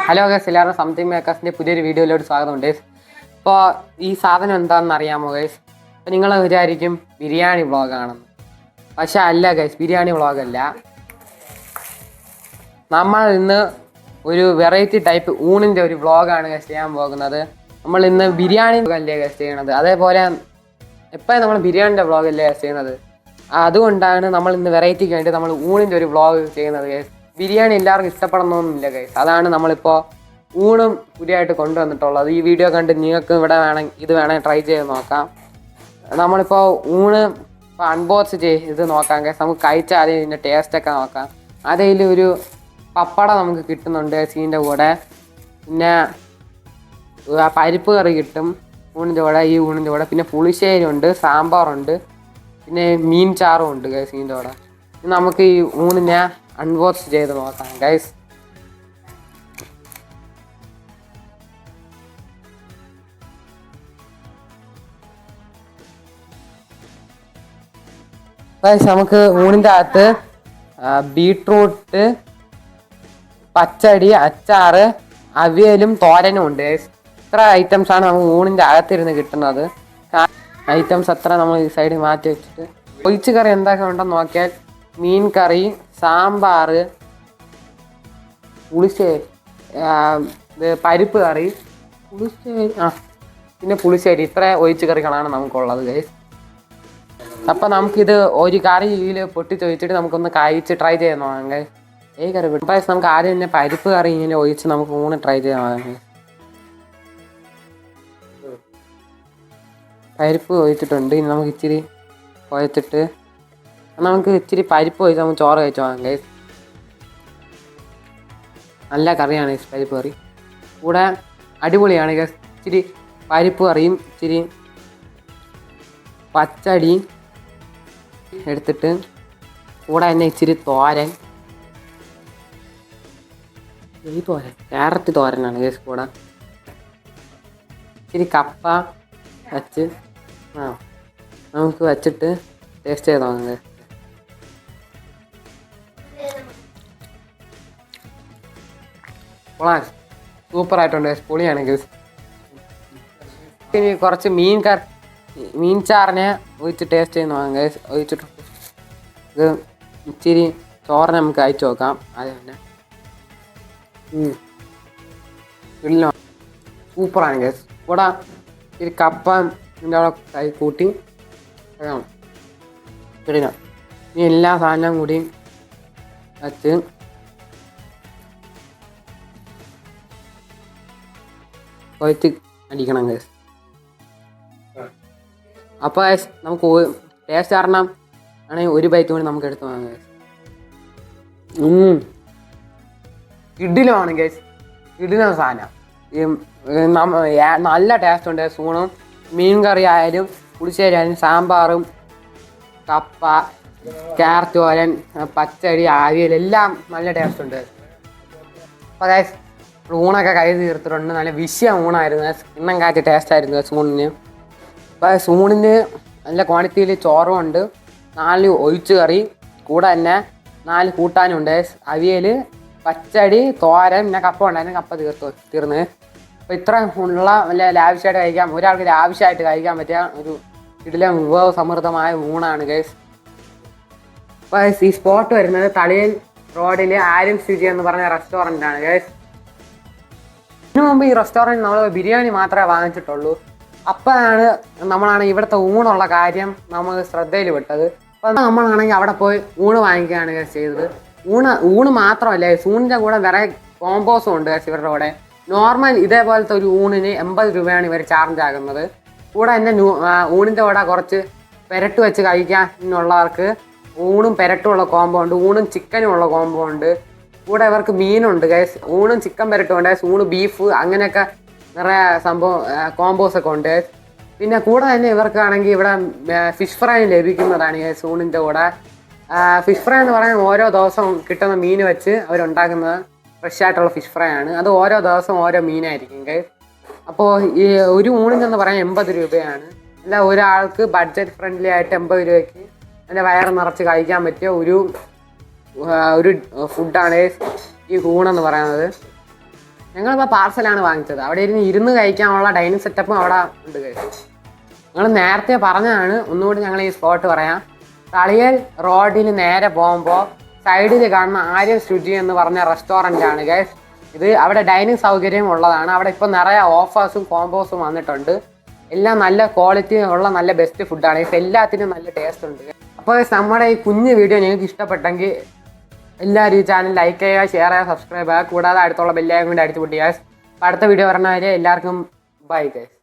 Hello guys, എല്ലാവരും something മേക്കേഴ്സിൻ്റെ പുതിയൊരു വീഡിയോയിലോട്ട് സ്വാഗതമുണ്ട്. ഇപ്പോൾ ഈ സാധനം എന്താണെന്ന് അറിയാമോ ഗൈസ്? അപ്പോൾ നിങ്ങൾ വിചാരിക്കും ബിരിയാണി വ്ളോഗാണെന്ന്. പക്ഷെ അല്ല ഗൈസ്, ബിരിയാണി വ്ളോഗല്ല. നമ്മൾ ഇന്ന് ഒരു വെറൈറ്റി ടൈപ്പ് ഊണിൻ്റെ ഒരു വ്ളോഗാണ് ഗൈസ് ചെയ്യാൻ പോകുന്നത്. നമ്മൾ ഇന്ന് ബിരിയാണി അല്ലേ ഗൈസ് ചെയ്യണത്, അതേപോലെ എപ്പോഴും നമ്മൾ ബിരിയാണിൻ്റെ വ്ളോഗല്ലേ ഗൈസ് ചെയ്യുന്നത്. അതുകൊണ്ടാണ് നമ്മൾ ഇന്ന് വെറൈറ്റിക്ക് വേണ്ടി നമ്മൾ ഊണിൻ്റെ ഒരു വ്ളോഗ് ചെയ്യുന്നത് ഗൈസ്. ബിരിയാണി എല്ലാവർക്കും ഇഷ്ടപ്പെടണമെന്നില്ല ഗൈസ്. അതാണ് നമ്മളിപ്പോൾ ഊണും പുതിയതായിട്ട് കൊണ്ടുവന്നിട്ടുള്ളത്. ഈ വീഡിയോ കണ്ട് നിങ്ങൾക്ക് ഇവിടെ ഇത് വേണമെങ്കിൽ ട്രൈ ചെയ്ത് നോക്കാം. നമ്മളിപ്പോൾ ഊണ് ഇപ്പോൾ അൺബോക്സ് ചെയ്ത് നോക്കാം ഗൈസ്. നമുക്ക് കഴിച്ചാൽ ആദ്യം ഇതിൻ്റെ ടേസ്റ്റൊക്കെ നോക്കാം. അതിൽ ഒരു പപ്പട നമുക്ക് കിട്ടുന്നുണ്ട് സീൻ്റെ കൂടെ. പിന്നെ പരിപ്പ് കറി കിട്ടും ഊണിൻ്റെ കൂടെ, ഈ ഊണിൻ്റെ കൂടെ. പിന്നെ പുളിശ്ശേരി ഉണ്ട്, സാമ്പാറുണ്ട്, പിന്നെ മീൻ ചാറും ഉണ്ട് ഗൈസ് ഇതിൻ്റെ കൂടെ. നമുക്ക് ഈ ഊണിനെ അൺബോക്സ് ചെയ്ത് നോക്കാം ഗൈസ്. നമുക്ക് ഊണിൻ്റെ അകത്ത് ബീട്രൂട്ട്, പച്ചടി, അച്ചാറ്, അവിയലും തോരനും ഉണ്ട് ഗൈസ്. ഇത്ര ഐറ്റംസാണ് നമുക്ക് ഊണിൻ്റെ അകത്തിരുന്ന് കിട്ടുന്നത്. ഐറ്റംസ് അത്ര നമ്മൾ ഈ സൈഡിൽ മാറ്റി വെച്ചിട്ട് ഒഴിച്ച് കറി എന്തൊക്കെ ഉണ്ടെന്ന് നോക്കിയാൽ മീൻ കറി, സാമ്പാർ, പുളിശ്ശേരി, പരിപ്പ് കറി, പുളിശ്ശേരി, പിന്നെ പുളിശ്ശേരി. ഇത്ര ഒഴിച്ച് കറികളാണ് നമുക്കുള്ളത് ഗൈസ്. അപ്പം നമുക്കിത് ഒരു കറി ഇതിൽ പൊട്ടിച്ചൊഴിച്ചിട്ട് നമുക്കൊന്ന് കഴിച്ച് ട്രൈ ചെയ്ത് നോക്കാം ഗൈസ്. ഈ കറി പക്ഷേ നമുക്ക് ആദ്യം തന്നെ പരിപ്പ് കറി ഇങ്ങനെ ഒഴിച്ച് നമുക്ക് ഊണ് ട്രൈ ചെയ്ത് നോക്കാം ഗൈസ്. പരിപ്പ് ഒഴിച്ചിട്ടുണ്ട്. ഇനി നമുക്ക് ഇച്ചിരി കുഴച്ചിട്ട് നമുക്ക് ഇച്ചിരി പരിപ്പ് ഒഴിച്ച് നമുക്ക് ചോറ് കഴിച്ചു പോകാം ഗൈസ്. നല്ല കറിയാണ് ഗൈസ് പരിപ്പ് കറി. കൂടെ അടിപൊളിയാണ് ഗൈസ്. ഇച്ചിരി പരിപ്പ് കറിയും ഇച്ചിരി പച്ചടി എടുത്തിട്ട് കൂടെ തന്നെ ഇച്ചിരി തോരൻ, ഈ തോരൻ ക്യാരറ്റ് തോരനാണ് ഗൈസ്. കൂടെ ഇച്ചിരി കപ്പ വച്ച് നമുക്ക് വച്ചിട്ട് ടേസ്റ്റ് ചെയ്ത് നോക്കാം. സൂപ്പറായിട്ടുണ്ട്, പൊളിയാണ് ഗൈസ്. ഇനി കുറച്ച് മീൻ ചാറിനെ ഒഴിച്ച് ടേസ്റ്റ് ചെയ്ത് നോക്കാം ഗൈസ്. ഒഴിച്ചിട്ട് ഇത് ഇച്ചിരി ചോറിനെ നമുക്ക് അയച്ചു നോക്കാം. ആദ്യം തന്നെ ഇല്ല, സൂപ്പറാണ് ഗൈസ്. ഇവിടെ ഇച്ചിരി കപ്പ ഇതിൻ്റെ അവിടെ കൈ കൂട്ടി ഇടണം. ഇനി എല്ലാ സാധനവും കൂടി വച്ച് കൊയച്ച് അടിക്കണം ഗൈസ്. അപ്പോൾ ഗൈസ് നമുക്ക് ടേസ്റ്റ് കാരണം ആണെങ്കിൽ ഒരു ബൈറ്റ് കൂടി നമുക്ക് എടുത്ത് വാങ്ങാം ഗൈസ്. കിടിലമാണ് ഗൈസ്, കിടിലം സാധനം. നല്ല ടേസ്റ്റ് ഉണ്ട് സൂണും. മീൻ കറി ആയാലും പുളിശ്ശേരി ആയാലും സാമ്പാറും കപ്പ, ക്യാരറ്റ് തോരൻ, പച്ചടി, അവിയൽ എല്ലാം നല്ല ടേസ്റ്റ് ഉണ്ട്. അപ്പോൾ ഗൈസ് ഊണൊക്കെ കൈ തീർത്തിട്ടുണ്ട്. നല്ല വിഷയം ഊണായിരുന്നു, കിണ്ണം കാറ്റ് ടേസ്റ്റ് ആയിരുന്നു സൂണിന്. അപ്പോൾ സൂണിന് നല്ല ക്വാണ്ടിറ്റിയിൽ ചോറും ഉണ്ട്, 4 ഒഴിച്ച് കറി, കൂടെ തന്നെ 4 കൂട്ടാനും ഉണ്ട്. അവിയൽ, പച്ചടി, തോരൻ, പിന്നെ കപ്പ ഉണ്ടായിരുന്നു. കപ്പ തീർന്ന്. അപ്പോൾ ഇത്ര ഉള്ള നല്ല ലാവിഷായിട്ട് കഴിക്കാം, ഒരാൾക്ക് ലാവിഷായിട്ട് കഴിക്കാൻ പറ്റിയ ഒരു ഇതിലെ വിഭവ സമൃദ്ധമായ ഊണാണ് ഗൈസ്. അപ്പോൾ ഈ സ്പോട്ട് വരുന്നത് തളിയൽ റോഡിൽ ആര്യം രുചി എന്ന് പറഞ്ഞ റെസ്റ്റോറൻ്റാണ് ഗൈസ്. ഇതിനു മുമ്പ് ഈ റെസ്റ്റോറൻറ്റ് നമ്മൾ ബിരിയാണി മാത്രമേ വാങ്ങിച്ചിട്ടുള്ളൂ. അപ്പോഴാണ് നമ്മളാണ് ഇവിടുത്തെ ഊണുള്ള കാര്യം നമ്മൾ ശ്രദ്ധയിൽ വിട്ടത്. അപ്പോൾ നമ്മളാണെങ്കിൽ അവിടെ പോയി ഊണ് വാങ്ങിക്കുകയാണ് ഗൈസ് ചെയ്തത്. ഊണ് മാത്രമല്ല, ഊണിൻ്റെ കൂടെ വേറെ കോമ്പോസും ഉണ്ട് ഗൈസ് ഇവരുടെ കൂടെ. നോർമൽ ഇതേപോലത്തെ ഒരു ഊണിന് 80 രൂപയാണ് ഇവർ ചാർജ് ആകുന്നത്. കൂടെ തന്നെ ഊണിൻ്റെ കൂടെ കുറച്ച് പെരട്ട് വെച്ച് കഴിക്കാനുള്ളവർക്ക് ഊണും പെരട്ടുമുള്ള കോമ്പോ ഉണ്ട്, ഊണും ചിക്കനും ഉള്ള കോമ്പോ ഉണ്ട്. കൂടെ ഇവർക്ക് മീനുണ്ട് ഗൈസ്. ഊണും ചിക്കൻ പെരട്ടും ഉണ്ട്, ഊണ് ബീഫ്, അങ്ങനെയൊക്കെ നിറയെ സംഭവം കോമ്പോസൊക്കെ ഉണ്ട്. പിന്നെ കൂടെ തന്നെ ഇവർക്കാണെങ്കിൽ ഇവിടെ ഫിഷ് ഫ്രൈ ലഭിക്കുന്നതാണ് ഗൈസ് ഊണിൻ്റെ കൂടെ. ഫിഷ് ഫ്രൈ എന്ന് പറയുന്നത് ഓരോ ദിവസവും കിട്ടുന്ന മീൻ വെച്ച് അവരുണ്ടാക്കുന്നത് ഫ്രഷ് ആയിട്ടുള്ള ഫിഷ് ഫ്രൈ ആണ്. അത് ഓരോ ദിവസവും ഓരോ മീനായിരിക്കും ഗൈസ്. അപ്പോൾ ഈ ഒരു ഊണിനെന്ന് പറയാൻ 80 രൂപയാണ്. അല്ല, ഒരാൾക്ക് ബഡ്ജറ്റ് ഫ്രണ്ട്ലി ആയിട്ട് 80 രൂപയ്ക്ക് അതിൻ്റെ വയറ് നിറച്ച് കഴിക്കാൻ പറ്റിയ ഒരു ഫുഡാണ് ഈ ഊണെന്ന് പറയുന്നത്. ഞങ്ങളിപ്പോൾ പാർസലാണ് വാങ്ങിച്ചത്. അവിടെ ഇരുന്ന് കഴിക്കാനുള്ള ഡൈനിങ് സെറ്റപ്പും അവിടെ ഉണ്ട്. ഞങ്ങൾ നേരത്തെ പറഞ്ഞതാണ്, ഒന്നുകൂടി ഞങ്ങൾ ഈ സ്പോട്ട് പറയാം. തളിയൽ റോഡിൽ നേരെ പോകുമ്പോൾ സൈഡിൽ കാണുന്ന ആര്യൻ രുചി എന്ന് പറഞ്ഞ റെസ്റ്റോറൻ്റ് ആണ് ഗൈസ്. ഇത് അവിടെ ഡൈനിങ് സൗകര്യം ഉള്ളതാണ്. അവിടെ ഇപ്പോൾ നിറയെ ഓഫേഴ്സും കോംബോസും വന്നിട്ടുണ്ട്. എല്ലാം നല്ല ക്വാളിറ്റി ഉള്ള നല്ല ബെസ്റ്റ് ഫുഡാണ്. ഇപ്പോൾ എല്ലാത്തിനും നല്ല ടേസ്റ്റ് ഉണ്ട്. അപ്പോൾ നമ്മുടെ ഈ കുഞ്ഞു വീഡിയോ നിങ്ങൾക്ക് ഇഷ്ടപ്പെട്ടെങ്കിൽ എല്ലാവരും ഈ ചാനൽ ലൈക്ക് ചെയ്യുക, ഷെയർ ചെയ്യുക, സബ്സ്ക്രൈബ് ചെയ്യുക. കൂടാതെ അടുത്തുള്ള ബെല്ലൈക്കൺ കൂടി അടിച്ചു പൊട്ടിക്കുക. അപ്പോൾ അടുത്ത വീഡിയോ പറഞ്ഞവരെ എല്ലാവർക്കും ബൈ ഗൈസ്.